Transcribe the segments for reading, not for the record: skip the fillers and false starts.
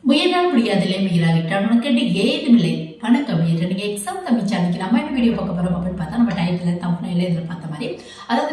முயன்றால் முடியாதில்லை முயலாவிட்டால் உனக்கு ஏதுமில்லை. வணக்கம். நீங்கள் எக்ஸாம் தமிழ் சேனலுக்கு நம்ம என்ன வீடியோ பார்க்க போகிறோம் அப்படின்னு பார்த்தா நம்ம டைட்டில் தம்பனையில் இதில் பார்த்த மாதிரி, அதாவது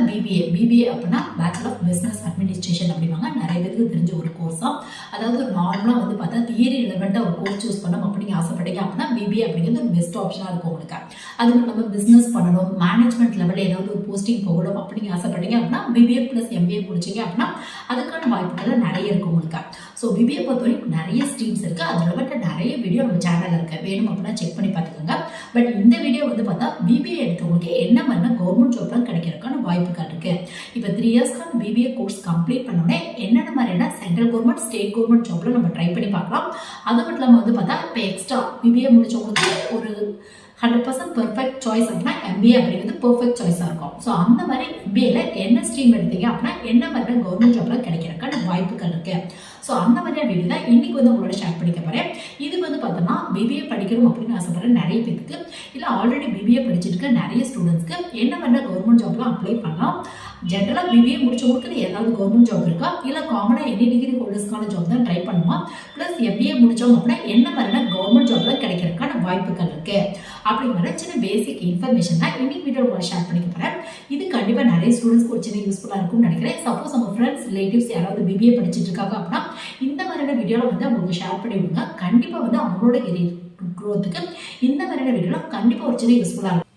பிபிஏ அப்படின்னா பேச்சுலர் ஆஃப் பிஸ்னஸ் அட்மினிஸ்ட்ரேஷன் அப்படிவாங்க. நிறைய பேருக்கு தெரிஞ்ச ஒரு கோர்ஸாக, அதாவது நார்மலாக வந்து பார்த்தா தியரி ரிலவெண்ட்டாக ஒரு கோர்ஸ் சூஸ் பண்ணணும் அப்படின்னு ஆசைப்பட்டீங்க அப்படின்னா பிபிஏ அப்படிங்கிறது ஒரு பெஸ்ட் ஆப்ஷனாக இருக்கும் உங்களுக்கு. அது நம்ம பிஸ்னஸ் பண்ணணும், மேனேஜ்மெண்ட் லெவலில் ஏதாவது ஒரு போஸ்டிங் போகணும் அப்படின்னு ஆசைப்பட்டீங்க அப்படின்னா பிபிஏ ப்ளஸ் எம்பிஏ முடிச்சிங்க அப்படின்னா அதுக்கான வாய்ப்புகள் நிறைய இருக்கும் உங்களுக்கு. ஸோ பிபிஏ பொறுத்தவரைக்கும் நிறைய ஸ்ட்ரீம்ஸ் இருக்குது. அதில் வந்துட்டு நிறைய வீடியோ நம்ம சேனலில் இருக்குது, வேணும் அப்படின்னா செக் பண்ணி பார்த்துக்கோங்க. பட் இந்த வீடியோ வந்து பார்த்தா பிபிஏ எடுத்தவங்களுக்கு என்ன மாதிரி கவர்மெண்ட் ஜாப்லாம் கிடைக்கிறதுக்கான வாய்ப்புகள் இருக்குது. இப்போ 3 இயர்ஸ்க்கான பிபிஏ கோர்ஸ் கம்ப்ளீட் பண்ணோடனே என்னென்ன மாதிரியான சென்ட்ரல் கவர்மெண்ட் ஸ்டேட் கவர்மெண்ட் ஜாப்ல நம்ம ட்ரை பண்ணி பார்க்கலாம். அது மட்டும் இல்லாமல் வந்து பார்த்தா இப்போ எக்ஸ்ட்ரா பிபிஏ முடிச்சவங்களுக்கு ஒரு 100% பெர்ஃபெக்ட் சாய்ஸ் அப்படின்னா எம்பிஏ அப்படிங்கிறது பெர்ஃபெக்ட் சாய்ஸாக இருக்கும். ஸோ அந்த மாதிரி எம்பிஏல என்ன ஸ்ட்ரீம் எடுத்தீங்க அப்படின்னா என்ன மாதிரி கவர்மெண்ட் ஜாப்ல கிடைக்கிறதுக்கான வாய்ப்புகள் இருக்கு. ஸோ அந்த மாதிரியான வீடியோ தான் இன்னைக்கு வந்து உங்களோட ஷேர் பண்ணிக்க போறேன். இது வந்து பார்த்தோம்னா பிபிஏ படிக்கணும் அப்படின்னு ஆசைப்படுற நிறைய பேருக்கு, இல்லை ஆல்ரெடி பிபிஏ படிச்சுட்டு இருக்க நிறைய ஸ்டூடெண்ட்ஸ்க்கு என்ன மாதிரி கவர்மெண்ட் ஜாப்லாம் அப்ளை பண்ணலாம். ஜென்ரலாக பிபிஏ முடிச்சவங்களுக்கு ஏதாவது கவர்மெண்ட் ஜாப் இருக்கா, இல்லை காமனாக எனி டிகிரி ஹோல்டர்ஸ்க்கான ஜாப் தான் ட்ரை பண்ணுமா, ப்ளஸ் எம்பிஏ முடிச்சோம் அப்படின்னா என்ன மாதிரியான கவர்மெண்ட் ஜாப்ல கிடைக்கிறதுக்கான வாய்ப்புகள் இருக்கு அப்படிங்கிற சின்ன பேசிக் இன்ஃபர்மேஷன் தான் இன்னைக்கு வீடியோ ஷேர் பண்ணிக்க போறேன். இது கண்டிப்பாக நிறைய ஸ்டூடெண்ட்ஸ்க்கு ஒரு சின்ன யூஸ்ஃபுல்லாக இருக்கும்னு நினைக்கிறேன். சப்போஸ் நம்ம ஃப்ரெண்ட்ஸ் ரிலேட்டிவ்ஸ் யாராவது பிபிஏ படிச்சுட்டு இருக்காங்க அப்படின்னா இந்த மாதிரியான வீடியோவில் வந்து அவங்களுக்கு ஷேர் பண்ணி விடுங்க. கண்டிப்பாக வந்து அவங்களோட கெரியர் க்ரோத்துக்கு இந்த மாதிரியான வீடியோவில் கண்டிப்பாக ஒரு சின்ன யூஸ்ஃபுல்லாக இருக்கும்.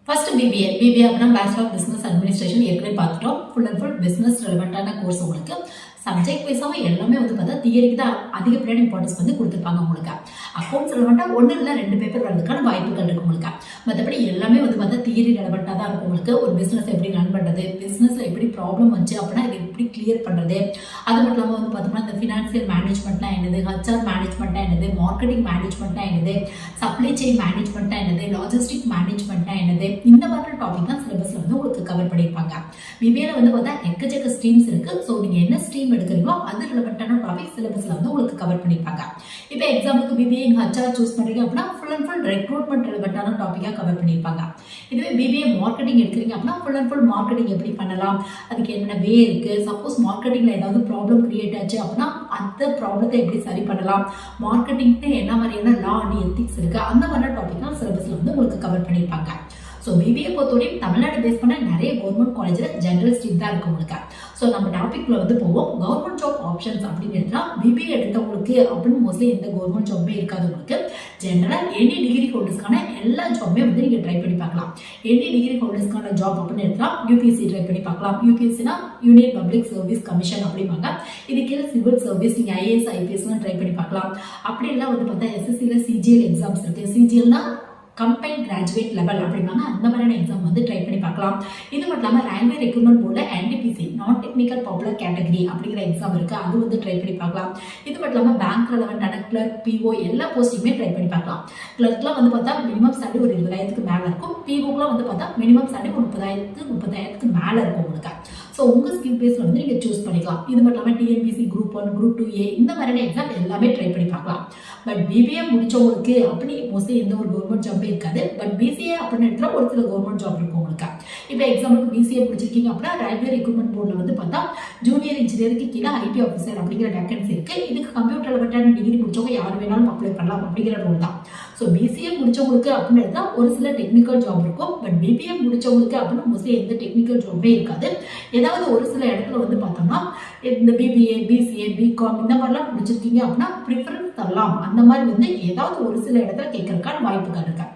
ஃபர்ஸ்ட் பிபிஏ அப்படின்னா பேச்சுலர் ஆஃப் பிஸ்னஸ் அட்மினிஸ்ட்ரேஷன் ஏற்கனவே பார்த்துட்டோம். ஃபுல் அண்ட் ஃபுல் பிஸ்னஸ் ரெலவெண்ட்டான கோர்ஸ் உங்களுக்கு. சப்ஜெக்ட் வைஸாக எல்லாமே வந்து பார்த்தா தியரிக்கு தான் அதிகப்படியான இம்பார்ட்டன்ஸ் வந்து கொடுத்துருப்பாங்க உங்களுக்கு. அக்கௌண்ட்ஸ் ரெலவெண்ட்டாக 1 இல்லை 2 பேப்பர் வரதுக்கான வாய்ப்புகள் இருக்கு உங்களுக்கு. மற்றபடி எல்லாமே வந்து பார்த்தா தியரி ரெலவெண்ட்டாக தான் இருக்கும் உங்களுக்கு. ஒரு பிஸ்னஸ் எப்படி ரன் பண்ணுறது, பிஸ்னஸில் எப்படி ப்ராப்ளம் வந்துச்சு அப்படின்னா இது எப்படி கிளியர் பண்ணுறது, அது மட்டும் இல்லாமல் வந்து பார்த்தோம்னா இந்த ஃபினான்சியல் மேனேஜ்மெண்ட்னா என்னது, ஹச்ஆர் மேனேஜ்மெண்ட்னா என்னது, மார்க்கெட்டிங் மேனேஜ்மெண்ட்னா என்னது, சப்ளை செயின் மேனேஜ்மெண்ட்னா என்னது, லாஜிஸ்டிக் மேனேஜ்மெண்ட்னா என்னது, இந்த மாதிரி டாபிக் தான் சிலபஸ்ல வந்து உங்களுக்கு கவர் பண்ணியிருப்பாங்க. பிபிஏல வந்து பார்த்தா எக்கச்சக்க ஸ்ட்ரீம்ஸ் இருக்கு. ஸோ நீங்கள் என்ன ஸ்ட்ரீம் எடுக்கிறீங்களோ அது ரிலவெண்ட்டான டாபிக் சிலபஸ்ல வந்து உங்களுக்கு கவர் பண்ணியிருப்பாங்க. இப்போ எக்ஸாம்பிளுக்கு பிபிஏ ஹச்ஆர் சூஸ் பண்ணுறீங்க அப்படின்னா ஃபுல் அண்ட் ஃபுல் ரெக்ரூட்மெண்ட் ரிலவெண்ட்டான டாபிக்காக கவர் பண்ணியிருப்பாங்க. இதுவே பிபிஏ மார்க்கெட்டிங் எடுக்கிறீங்க அப்படின்னா ஃபுல் அண்ட் ஃபுல் மார்க்கெட்டிங் எப்படி பண்ணலாம், அதுக்கு என்னென்ன வே இருக்கு, சப்போஸ் மார்க்கெட்டிங்ல ஏதாவது ப்ராப்ளம் கிரியேட் ஆச்சு அப்படின்னா அந்த ப்ராப்ளத்தை எப்படி சரி பண்ணலாம், மார்க்கெட்டிங்க்கு என்ன மாதிரியான லா அண்ட் எத்திக்ஸ் இருக்கு, அந்த மாதிரி டாபிக் தான் சிலபஸ்ல வந்து உங்களுக்கு கவர் பண்ணியிருப்பாங்க. ஸோ பிபிஏ பொறுத்தவரையும் தமிழ்நாடு பேஸ் பண்ண நிறைய கவர்மெண்ட் காலேஜில் ஜென்ரல் ஸ்ட்ரீம் தான் இருக்கு உங்களுக்கு. ஸோ நம்ம டாபிக்ல வந்து போவோம். கவர்மெண்ட் ஜாப் ஆப்ஷன்ஸ் அப்படின்னு எடுத்தா பிபிஏ எடுத்தவங்களுக்கு அப்படின்னு மோஸ்ட்லி எந்த கவர்மெண்ட் ஜாப்புமே இருக்காது உங்களுக்கு. ஜென்ரலாக எனி டிகிரி ஹோல்டர்ஸ்க்கான எல்லா ஜாப்புமே வந்து நீங்கள் ட்ரை பண்ணி பார்க்கலாம். எனி டிகிரி ஹோல்டர்ஸ்க்கான ஜாப் அப்படின்னு எடுத்தா யூபிஎஸ்சி ட்ரை பண்ணி பார்க்கலாம். யூபிஎஸ்சினா யூனியன் பப்ளிக் சர்வீஸ் கமிஷன் அப்படிம்பாங்க. இது கீழே சிவில் சர்வீஸ் நீங்கள் ஐஏஎஸ் ஐபிஎஸ்லாம் ட்ரை பண்ணி பார்க்கலாம். அப்படி எல்லாம் வந்து பார்த்தா எஸ்எஸ்சியில் சிஜிஎல் எக்ஸாம்ஸ் இருக்கு. சிஜிஎல்னா கம்பைன் கிராஜுவேட் லெவல் அப்படின்னாங்க. அந்த மாதிரியான எக்ஸாம் வந்து ட்ரை பண்ணி பார்க்கலாம். இது மட்டும் இல்லாமல் ரயில்வே ரெக்ரூட்மெண்ட் போர்டில் என்டிபிசி நான் டெக்னிக்கல் பாப்புலர் கேட்டகரி அப்படிங்கிற எக்ஸாம் இருக்கு, அது வந்து ட்ரை பண்ணி பார்க்கலாம். இது மட்டும் இல்லாமல் பேங்க் ரெலவெண்டான கிளர்க், பிஓ எல்லா போஸ்டிங்குமே ட்ரை பண்ணி பார்க்கலாம். கிளர்க்லாம் வந்து பார்த்தா மினிமம் சாலரி ஒரு 20,000க்கு மேலே இருக்கும். பிஓக்கெலாம் வந்து பார்த்தா மினிமம் சாலரி ஒரு 30,000க்கு மேலே இருக்கும் உங்களுக்கு. ஸோ உங்கள் ஸ்கில் பேஸில் வந்து நீங்கள் சூஸ் பண்ணிக்கலாம். இது மட்டும் இல்லாமல் டிஎன்பிசி குரூப் 1 குரூப் 2A இந்த மாதிரியான எக்ஸாம் எல்லாமே ட்ரை பண்ணி பார்க்கலாம். பட் பிபிஏ முடிச்சவங்களுக்கு அப்படி மோஸ்ட்லி எந்த ஒரு கவர்மெண்ட் ஜாப்பே இருக்காது. பட் பிசிஏ அப்படின்னு எடுத்தா ஒரு சில கவர்மெண்ட் ஜாப் இருக்கும் உங்களுக்கு. இப்போ எக்ஸாம்பிளுக்கு பிசிஏ முடிச்சிருக்கீங்க அப்படின்னா ரயில்வே ரெக்ரூட்மெண்ட் போர்டில் வந்து பார்த்தா ஜூனியர் இன்ஜினியருக்கு கீழே ஐடி ஆஃபீஸர் அப்படிங்கிற வேகன்சி இருக்கு. இதுக்கு கம்ப்யூட்டர் ரிலேட்டட் டிகிரி முடிச்சவங்க யார் வேணாலும் அப்ளை பண்ணலாம் அப்படிங்கிற ரூல் தான். ஸோ பிசிஏ முடிச்சவங்களுக்கு அப்படின்னு எடுத்தா ஒரு சில டெக்னிக்கல் ஜாப் இருக்கும். பட் பிபிஏ முடிச்சவங்களுக்கு அப்படின்னு மோஸ்ட்லி எந்த டெக்னிக்கல் ஜாப்பே இருக்காது. ஏதாவது ஒரு சில இடத்துல வந்து பார்த்தோம்னா இந்த பிபிஏ பிசிஏ பிகாம் இந்த மாதிரிலாம் முடிச்சிருக்கீங்க அப்படின்னா ப்ரிஃபரன்ஸ் தரலாம். அந்த மாதிரி வந்து ஏதாவது ஒரு சில இடத்துல கேட்கறதுக்கான வாய்ப்புகள் இருக்கு.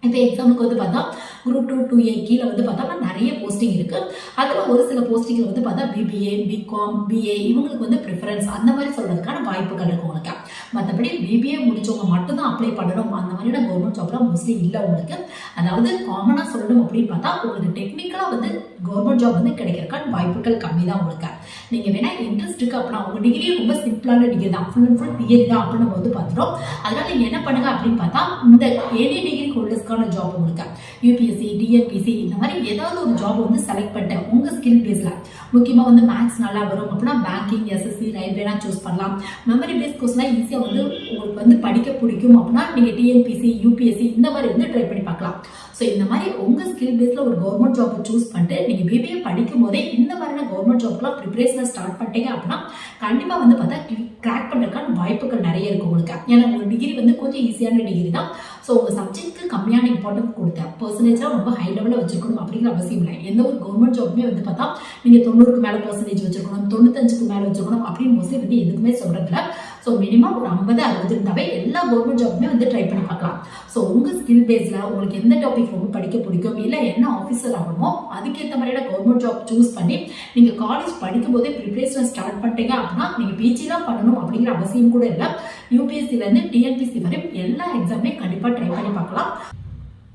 இப்போ எக்ஸாம்பிளுக்கு வந்து பார்த்தா குரூப் 2 2A கீழே வந்து பார்த்தோம்னா நிறைய போஸ்டிங் இருக்கு. அதில் ஒரு சில போஸ்டிங் வந்து பார்த்தா பிபிஏ பிகாம் பிஏ இவங்களுக்கு வந்து ப்ரிஃபரன்ஸ் அந்த மாதிரி சொல்றதுக்கான வாய்ப்புகள் இருக்கு உங்களுக்கு. மற்றபடி பிபிஏ முடிச்சவங்க மட்டும்தான் அப்ளை பண்ணணும் அந்த மாதிரியான கவர்மெண்ட் ஜாப்லாம் மோஸ்ட்லி இல்லை உங்களுக்கு. அதாவது காமனாக சொல்லணும் அப்படின்னு பார்த்தா உங்களுக்கு டெக்னிக்கலாக வந்து கவர்மெண்ட் ஜாப் வந்து கிடைக்கிறதுக்கான வாய்ப்புகள் கம்மி தான் உங்களுக்கு. நீங்கள் வேணா இன்ட்ரெஸ்ட் இருக்கு அப்படின்னா உங்கள் டிகிரி ரொம்ப சிம்பிளான டிகிரி தான், ஃபுல் அண்ட் ஃபுல் தியரி தான் அப்படின்னு நம்ம வந்து பார்த்துட்டோம். அதனால நீங்கள் என்ன பண்ணுங்க அப்படின்னு பார்த்தா இந்த எனி டிகிரி ஹோல்டர்ஸ்க்கான ஜாப் உங்களுக்கு யூபிஎஸ்சி டிஎன்பிசி இந்த மாதிரி ஏதாவது ஒரு ஜாப் வந்து செலக்ட் பண்ணிட்டேன் உங்கள் ஸ்கில் பேஸில். முக்கியமாக வந்து மேக்ஸ் நல்லா வரும் அப்படின்னா பேங்கிங் எஸ்எஸ்சி ரயில்வேலாம் சூஸ் பண்ணலாம். மெமரி பேஸ் கோர்ஸ்லாம் ஈஸியாக வந்து உங்களுக்கு வந்து படிக்க பிடிக்கும் அப்படின்னா நீங்கள் டிஎன்பிசி யூபிஎஸ்சி இந்த மாதிரி வந்து ட்ரை பண்ணி பார்க்கலாம். ஸோ இந்த மாதிரி உங்கள் ஸ்கில் பேஸில் ஒரு கவர்மெண்ட் ஜாப் சூஸ் பண்ணிட்டு நீங்கள் பிபிஏ படிக்கும் போதே இந்த மாதிரியான கவர்மெண்ட் ஜாப்லாம் ப்ரிப்பரேஷனை ஸ்டார்ட் பண்ணிட்டீங்க அப்படின்னா கண்டிப்பாக வந்து பார்த்தா கிராக் பண்ணுறதுக்கான வாய்ப்புகள் நிறைய இருக்கு உங்களுக்கு. ஏன்னா ஒரு டிகிரி வந்து கொஞ்சம் ஈஸியான டிகிரி தான். ஸோ உங்கள் சப்ஜெக்ட்க்கு கம்மியான இம்பார்ட்டன்ஸ் கொடுத்தேன், பர்சன்டேஜாக ரொம்ப ஹை லெவலில் வச்சுருக்கணும் அப்படிங்கிற அவசியம் இல்லை. எந்த ஒரு கவர்மெண்ட் ஜாப்புமே வந்து பார்த்தா நீங்கள் 90க்கு மேலே பர்சன்டேஜ் வச்சுருக்கணும், 95க்கு மேலே வச்சுருக்கணும் அப்படின்னு மோஸ்ட்லி வந்து எதுக்குமே சொல்கிறதில்ல. ஸோ மினிமம் ஒரு 50-60 இருந்தாவே எல்லா கவர்மெண்ட் ஜாப்புமே வந்து ட்ரை பண்ணி பார்க்கலாம். ஸோ உங்கள் ஸ்கில் பேஸில் உங்களுக்கு எந்த டாபிக் ரொம்ப படிக்க பிடிக்கும், இல்லை என்ன ஆஃபீஸர் ஆகணுமோ அதுக்கேற்ற மாதிரியான கவர்மெண்ட் ஜாப் சூஸ் பண்ணி நீங்கள் காலேஜ் படிக்கும் போதே ப்ரிப்பரேஷன் ஸ்டார்ட் பண்ணிட்டீங்க அப்படின்னா நீங்கள் பிஜி தான் பண்ணணும் அப்படிங்கிற அவசியம் கூட இல்லை. யூபிஎஸ்சிலேருந்து டிஎன்பிசி வரை எல்லா எக்ஸாமே கண்டிப்பாக ட்ரை பண்ணி பார்க்கலாம்.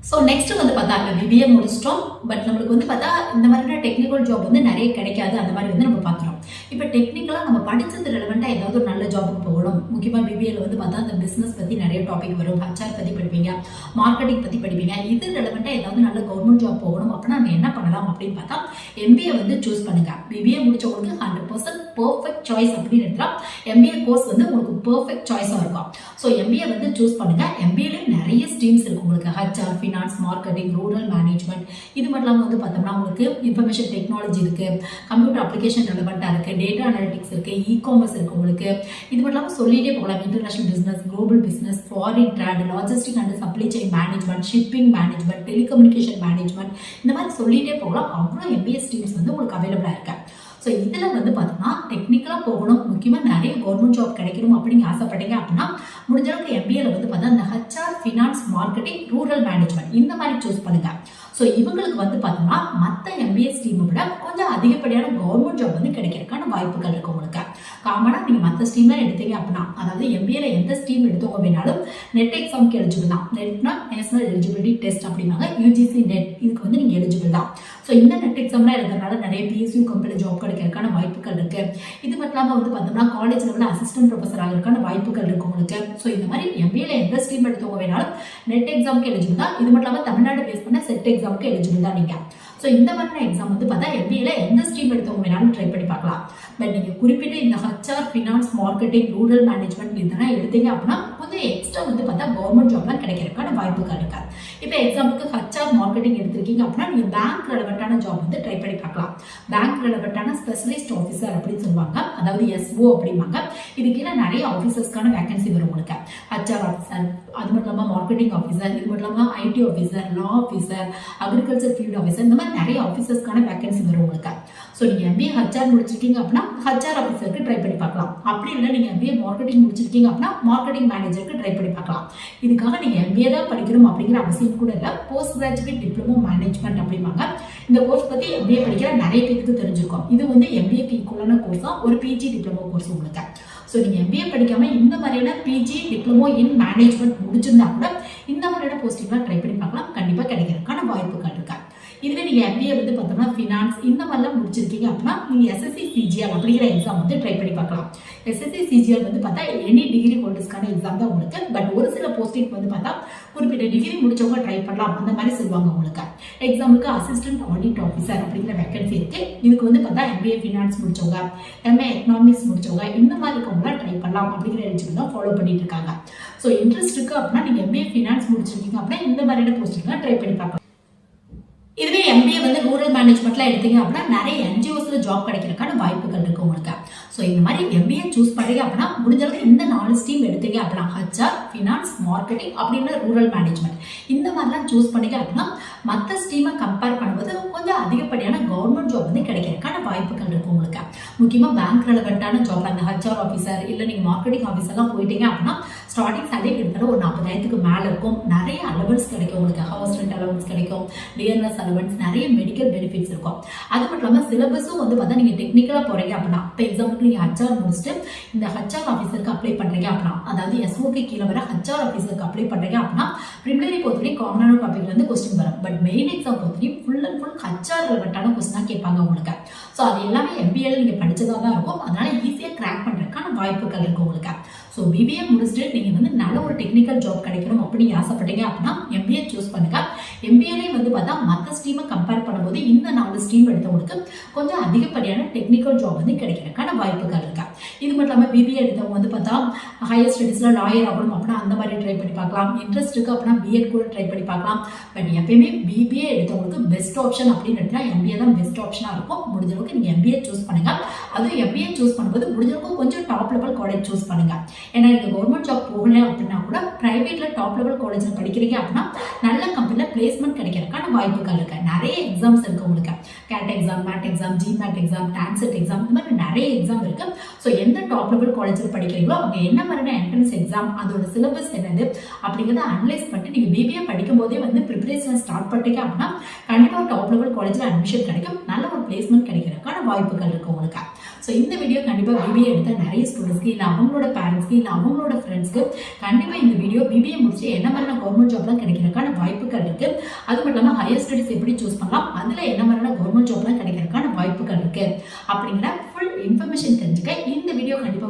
ஸோ நெக்ஸ்ட் வந்து பார்த்தா பிபிஏ முடிச்சிட்டோம். பட் நம்மளுக்கு வந்து பார்த்தா இந்த மாதிரியான டெக்னிக்கல் ஜாப் வந்து நிறைய கிடைக்காது. அந்த மாதிரி வந்து நம்ம பார்த்துறோம். இப்போ டெக்னிக்கலாக நம்ம படித்தது ரெலவெண்ட்டாக ஏதாவது ஒரு நல்ல ஜாபுக்கு போகணும். முக்கியமாக பிபிஏல வந்து பார்த்தா அந்த பிஸ்னஸ் பற்றி நிறைய டாபிக் வரும், ஹச்ஆர் பற்றி படிப்பீங்க, மார்க்கெட்டிங் பற்றி படிப்பீங்க. இது ரெலவெண்ட்டாக ஏதாவது நல்ல கவர்மெண்ட் ஜாப் போகணும் அப்படின்னா நம்ம என்ன பண்ணலாம் அப்படின்னு பார்த்தா எம்பிஏ வந்து சூஸ் பண்ணுங்க. பிபிஏ முடிச்சவங்களுக்கு 100% பர்ஃபெக்ட் சாய்ஸ் அப்படின்னு எடுத்துலாம். எம்பிஏ கோர்ஸ் வந்து உங்களுக்கு பர்ஃபெக்ட் சாய்ஸாக இருக்கும். ஸோ எம்பிஏ வந்து சூஸ் பண்ணுங்க. எம்பிஏல நிறைய ஸ்ட்ரீம்ஸ் இருக்கு உங்களுக்கு. HR, finance, marketing, rural management, இது மட்டும் இல்லாமல் வந்து பார்த்தோம்னா உங்களுக்கு இன்ஃபர்மேஷன் டெக்னாலஜி இருக்கு, கம்ப்யூட்டர் அப்ளிகேஷன் ரெலவெண்ட்டாக இருக்கு, டேட்டா அனாலிட்டிக்ஸ் இருக்கு, இ-காமர்ஸ் இருக்கு உங்களுக்கு. இது மட்டும் இல்லாமல் சொல்லிட்டே போகலாம். International business, global business, foreign trade, logistic and supply chain management, shipping management, telecommunication management, இந்த மாதிரி சொல்லிட்டே போகலாம். அவ்வளோ எம்பிஏ ஸ்ட்ரீம்ஸ் வந்து உங்களுக்கு அவைலபிளாக இருக்கு. ஸோ இதில் வந்து பார்த்தோம்னா டெக்னிக்கலாக போகணும், முக்கியமாக நிறைய கவர்மெண்ட் ஜாப் கிடைக்கணும் அப்படின்னு ஆசைப்பட்டீங்க அப்படின்னா முடிஞ்ச அளவுக்கு எம்பிஏல வந்து பார்த்தா இந்த HR, finance, marketing, rural management இந்த மாதிரி சூஸ் பண்ணுங்க. ஸோ இவங்களுக்கு வந்து பார்த்தோம்னா மற்ற எம்பிஏ ஸ்ட்ரீமை விட கொஞ்சம் அதிகப்படியான கவர்மெண்ட் ஜாப் வந்து கிடைக்கிறதுக்கான வாய்ப்புகள் இருக்கு உங்களுக்கு. காமனாக நீங்கள் மற்ற ஸ்ட்ரீம்லாம் எடுத்தீங்க அப்படின்னா, அதாவது எம்பிஏல எந்த ஸ்ட்ரீம் எடுத்தோம் அப்படின்னாலும் நெட் எக்ஸாமுக்கு எலிஜிபிள் தான். நெட்னா நேஷனல் எலிஜிபிலிட்டி டெஸ்ட் அப்படின்னாங்க, யூஜிசி நெட், இதுக்கு வந்து நீங்கள் எலிஜிபிள் தான். ஸோ இந்த நெட் எக்ஸாம்லாம் எழுதுறதுனால நிறைய பிஎஸ்யூ கம்பெனி ஜாப் கிடைக்கிறதுக்கான வாய்ப்புகள் இருக்கு. இது மட்டும் இல்லாமல் வந்து பார்த்தோம்னா காலேஜ் லெவலில் அசிஸ்டன்ட் ப்ரொஃபஸர் ஆகிறதுக்கான வாய்ப்புகள் இருக்கு உங்களுக்கு. ஸோ இந்த மாதிரி எம்பிஏல எந்த ஸ்ட்ரீம் எடுத்தவங்க வேணாலும் நெட் எக்ஸாமுக்கு எலிஜிபிள் தான். இது மட்டும் இல்லாமல் தமிழ்நாடு பேஸ் பண்ண செட் எக்ஸாமுக்கு எலிஜிபிள் தான் நீங்கள். ஸோ இந்த மாதிரியான எக்ஸாம் வந்து பார்த்தா எம்பிஏல எந்த ஸ்ட்ரீம் எடுத்தவங்க வேணாலும் ட்ரை பண்ணி பார்க்கலாம். பட் நீங்கள் குறிப்பிட்டு இந்த HR, finance, marketing, rural management இதெல்லாம் எடுத்தீங்க அப்படின்னா கொஞ்சம் எக்ஸ்ட்ரா வந்து பார்த்தா கவர்மெண்ட் ஜாப்லாம் கிடைக்கிறதுக்கான வாய்ப்புகள் இருக்காது. இப்போ எக்ஸாம்பிளுக்கு ஹச்ஆர், மார்க்கெட்டிங் எடுத்திருக்கீங்க அப்படின்னா நீங்கள் பேங்க் ரெலவெண்ட்டான ஜாப் வந்து ட்ரை பண்ணி பார்க்கலாம். பேங்க் ரெலவெண்ட்டான ஸ்பெஷலிஸ்ட் ஆஃபீஸர் அப்படின்னு சொல்லுவாங்க, அதாவது எஸ்ஓ அப்படிம்பாங்க. இது கீழே நிறைய ஆஃபீஸர்ஸ்க்கான வேகன்சி வரும் உங்களுக்கு. ஹச்ஆர் ஆஃபீஸர், அது மட்டும் இல்லாமல் மார்க்கெட்டிங் ஆஃபீஸர், இது மட்டும் இல்லாமல் ஐடி ஆஃபீஸர், லா ஆஃபீஸர், அக்ரிகல்ச்சர் ஃபீல்டு ஆஃபீஸர், இந்த மாதிரி நிறைய ஆஃபீஸர்ஸ்க்கான வேகன்சி வரும் உங்களுக்கு. ஸோ நீங்கள் எம்பிஏ ஹச்ஆர் முடிச்சிருக்கீங்க அப்படின்னா ஹச்ஆர் ஆஃபீஸருக்கு ட்ரை பண்ணி பார்க்கலாம். அப்படி இல்லை நீங்கள் எம்பிஏ மார்க்கெட்டிங் முடிச்சிருக்கீங்க அப்படின்னா மார்க்கெட்டிங் மேனேஜருக்கு ட்ரை பண்ணி பார்க்கலாம். இதுக்காக நீங்கள் எம்பிஏ தான் படிக்கணும் அப்படிங்கிற அவசியம் கூட இல்லை. போஸ்ட் கிராஜுவேட் டிப்ளமோ மேனேஜ்மெண்ட் அப்படிம்பாங்க. இந்த கோர்ஸ் பற்றி எம்பிஏ படிக்கிற நிறைய பேருக்கு தெரிஞ்சிருக்கும். இது வந்து எம்பிஏக்கு ஈக்குவலான கோர்ஸ் தான், ஒரு பிஜி டிப்ளமோ கோர்ஸ் உங்களுக்கு. ஸோ நீங்கள் எம்பிஏ படிக்காம இந்த மாதிரியான பிஜி டிப்ளமோ இன் மேனேஜ்மெண்ட் முடிச்சிருந்தா கூட இந்த மாதிரியான போஸ்டிங்லாம் ட்ரை பண்ணி பார்க்கலாம். கண்டிப்பாக கிடைக்கிறதுக்கான வாய்ப்புகள் இருக்கா. இதுவே நீங்கள் எம்பிஏ வந்து பார்த்தோம்னா ஃபினான்ஸ் இந்த மாதிரிலாம் முடிச்சிருக்கீங்க அப்படின்னா நீங்கள் எஸ்எஸ்சி சிஜிஎல் அப்படிங்கிற எக்ஸாம் வந்து ட்ரை பண்ணி பார்க்கலாம். எஸ்எஸ்சி சிஜிஎல் வந்து பார்த்தா எனி டிகிரி ஹோல்டர்ஸ்க்கான எக்ஸாம் தான் உங்களுக்கு. பட் ஒரு சில போஸ்டிங் வந்து பார்த்தா குறிப்பிட்ட டிகிரி முடிச்சவங்க ட்ரை பண்ணலாம் அந்த மாதிரி சொல்லுவாங்க உங்களுக்கு. எக்ஸாம்பிளுக்கு அசிஸ்டன்ட் ஆடிட் ஆஃபீஸர் அப்படிங்கிற வேகன்சி இருக்கு. இதுக்கு வந்து பார்த்தா எம்பிஏ ஃபினான்ஸ் முடிச்சவங்க, எம்ஏ எக்கனாமிக்ஸ் முடிச்சவங்க இந்த மாதிரி இருக்கவங்களாம் ட்ரை பண்ணலாம் அப்படிங்கிற எலிஜிபிள் தான் ஃபாலோ பண்ணிட்டு இருக்காங்க. ஸோ இன்ட்ரெஸ்ட் இருக்கு அப்படின்னா நீங்கள் எம்பிஏ ஃபினான்ஸ் முடிச்சிருக்கீங்க அப்படின்னா இந்த மாதிரியான போஸ்டிங்லாம் ட்ரை பண்ணி பார்க்கலாம். இதுவே எம்பிஏ வந்து ரூரல் மேனேஜ்மெண்ட்லாம் எடுத்தீங்க அப்படின்னா நிறைய என்ஜிஓஸ்ல ஜாப் கிடைக்கிறதுக்கான வாய்ப்புகள் இருக்கு உங்களுக்கு. ஸோ இந்த மாதிரி எம்பிஏ சூஸ் பண்ணுறீங்க அப்படின்னா முடிஞ்ச அளவுக்கு இந்த 4 ஸ்ட்ரீம் எடுத்தீங்க அப்படின்னா ஹச்ஆர், ஃபினான்ஸ், மார்க்கெட்டிங் அப்படின்னா ரூரல் மேனேஜ்மெண்ட் இந்த மாதிரிலாம் சூஸ் பண்ணீங்க அப்படின்னா மற்ற ஸ்ட்ரீமை கம்பேர் பண்ணும்போது கொஞ்சம் அதிகப்படியான கவர்மெண்ட் ஜாப் வந்து கிடைக்கிறதுக்கான வாய்ப்புகள் இருக்கு உங்களுக்கு. முக்கியமாக பேங்க் ரெலவெண்ட்டான ஜாப் அந்த ஹச்ஆர் ஆஃபீஸர் இல்லை நீங்கள் மார்க்கெட்டிங் ஆஃபீஸர்லாம் போயிட்டீங்க அப்படின்னா ஸ்டார்டிங் சேலரி கிட்டத்தட்ட ஒரு 40,000க்கு மேலே இருக்கும். நிறைய அலவன்ஸ் கிடைக்கும் உங்களுக்கு. ஹவுஸ் ரெண்ட் அலவன்ஸ் கிடைக்கும், டிஎன்எஸ் அலவன்ஸ், நிறைய மெடிக்கல் பெனிஃபிட்ஸ் இருக்கும். அது மட்டும் இல்லாமல் சிலபஸும் வந்து பார்த்தா நீங்கள் டெக்னிக்கலாக போகிறீங்க அப்படின்னா இப்போ எக்ஸாம்பிளுக்கு நீங்கள் ஹச்ஆர் முடிச்சுட்டு இந்த ஹச்ஆர் ஆஃபீஸருக்கு அப்ளை பண்ணுறீங்க அப்படின்னா, அதாவது எஸ்ஓக்கு கீழே வர ஹச்ஆர் ஆஃபீஸருக்கு அப்ளை பண்ணுறீங்க அப்படின்னா ப்ரிலிமினரி பொறுத்தவரைக்கும் காமனான டாபிக்ல இருந்து கொஸ்டின் வரும். பட் மெயின் எக்ஸாம் பொறுத்தவரைக்கும் ஃபுல் அண்ட் ஃபுல் ஹச்ஆர் ரெலவெண்ட்டான கொஸ்டினாக கேட்பாங்க உங்களுக்கு. ஸோ அது எல்லாமே எம்பிஏல நீங்கள் படிச்சதாக தான் இருக்கும். அதனால ஈஸியாக கிராக் பண்ணுறதுக்கான வாய்ப்புகள் இருக்கு உங்களுக்கு. ஸோ பிபிஏ முடிச்சுட்டு நீங்கள் வந்து நல்ல ஒரு டெக்னிக்கல் ஜாப் கிடைக்கணும் அப்படின்னு ஆசைப்பட்டீங்க அப்படின்னா எம்பிஏ சூஸ் பண்ணுங்க. எம்பிஏலே வந்து பார்த்தா மற்ற ஸ்ட்ரீமை கம்பேர் பண்ணும்போது இந்த 4 ஸ்ட்ரீம் எடுத்தவங்களுக்கு கொஞ்சம் அதிகப்படியான டெக்னிக்கல் ஜாப் வந்து கிடைக்கிறதுக்கான வாய்ப்புகள் இருக்கு. இது மட்டும் இல்லாமல் பிபிஏ எடுத்தவங்க வந்து பார்த்தா ஹையர் ஸ்டடீஸ்ல லாயர் ஆகணும் அப்படின்னா அந்த மாதிரி ட்ரை பண்ணி பார்க்கலாம். இன்ட்ரெஸ்ட் இருக்கு அப்படின்னா பிஎட் கூட ட்ரை பண்ணி பார்க்கலாம். பட் எப்பயுமே பிபிஏ எடுத்தவங்களுக்கு பெஸ்ட் ஆப்ஷன் அப்படின்னு எடுத்தா எம்பிஏ தான் பெஸ்ட் ஆப்ஷனா இருக்கும். முடிஞ்ச அளவுக்கு நீங்க எம்பிஏ சூஸ் பண்ணுங்க. அதுவும் எம்பிஏ சூஸ் பண்ணும்போது முடிஞ்ச அளவுக்கு கொஞ்சம் டாப் லெவல் காலேஜ் சூஸ் பண்ணுங்க. ஏன்னா நீங்க கவர்மெண்ட் ஜாப் போகல அப்படின்னா கூட பிரைவேட்ல டாப் லெவல் காலேஜ்ல படிக்கிறீங்க அப்படின்னா நல்ல கம்பெனில பிளேஸ்மெண்ட் கிடைக்கிறதுக்கான வாய்ப்புகள் இருக்கு. நிறைய எக்ஸாம்ஸ் இருக்கு உங்களுக்கு. GATE exam, MAT exam, GMAT exam, TANCET exam, இந்த மாதிரி நிறைய எக்ஸாம் இருக்கு. ஸோ எந்த டாப் லெவல் காலேஜில் படிக்கிறீங்களோ அவங்க என்ன மாதிரியான என்ட்ரன்ஸ் எக்ஸாம், அதோட சிலபஸ் என்னது அப்படிங்கிறத அனலைஸ் பண்ணிட்டு நீங்க பிபிஏ படிக்கும் போதே வந்து ப்ரிப்பரேஷன் ஸ்டார்ட் பண்ணிட்டீங்க அப்படின்னா கண்டிப்பா டாப் லெவல் காலேஜ்ல அட்மிஷன் கிடைக்கும். நல்ல ஒரு பிளேஸ்மெண்ட் கிடைக்கிறதுக்கான வாய்ப்புகள் இருக்கு உங்களுக்கு. ஸோ இந்த வீடியோ கண்டிப்பா பிபிஏ எடுத்த நிறைய ஸ்டூடெண்ட்ஸ்க்கு இல்லை அவங்களோட பேரண்ட்ஸ்க்கு இல்லை அவங்களோட ஃப்ரெண்ட்ஸ்க்கு கண்டிப்பா இந்த வீடியோ பிபிஏ முடிச்சு என்ன மாதிரியான கவர்மெண்ட் ஜாப்லாம் கிடைக்கிறதுக்கான வாய்ப்புகள் இருக்கு. அது மட்டும் இல்லாமல் ஹையர் ஸ்டடிஸ் எப்படி சூஸ் பண்ணலாம், அதுல என்ன மாதிரியான கவர்மெண்ட் ஜாப்லாம் கிடைக்கிறதுக்கான வாய்ப்புகள் இருக்கு அப்படிங்கிற ஃபுல் இன்ஃபர்மேஷன் தெரிஞ்சுக்க இந்த வீடியோ கண்டிப்பா